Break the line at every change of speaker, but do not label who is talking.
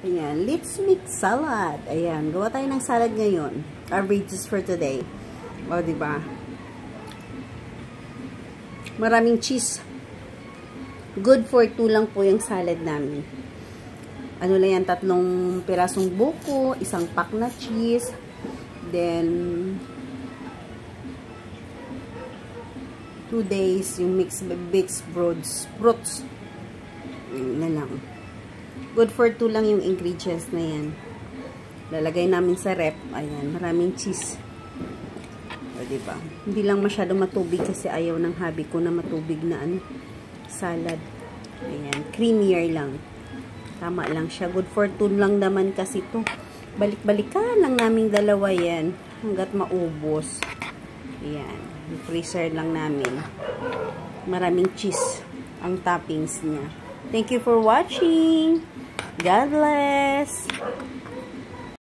Ayan, let's make salad. Ayan, gawa tayo ng salad ngayon. Our beverages for today. O, diba? Maraming cheese. Good for 2 lang po yung salad namin. Ano lang yan, 3 pirasong buko, 1 pack na cheese, then 2 days yung mixed fruits. Yun na lang. Good for 2 lang yung ingredients na yan. Lalagay namin sa rep. Ayan, maraming cheese. O, diba? Hindi lang masyado matubig kasi ayaw ng hubby ko na matubig na salad. Ayan, creamier lang. Tama lang siya. Good for 2 lang naman kasi to. Balik-balikan lang naming dalawa yan hanggat maubos. Ayan, freezer lang namin. Maraming cheese ang toppings niya. Thank you for watching. God bless.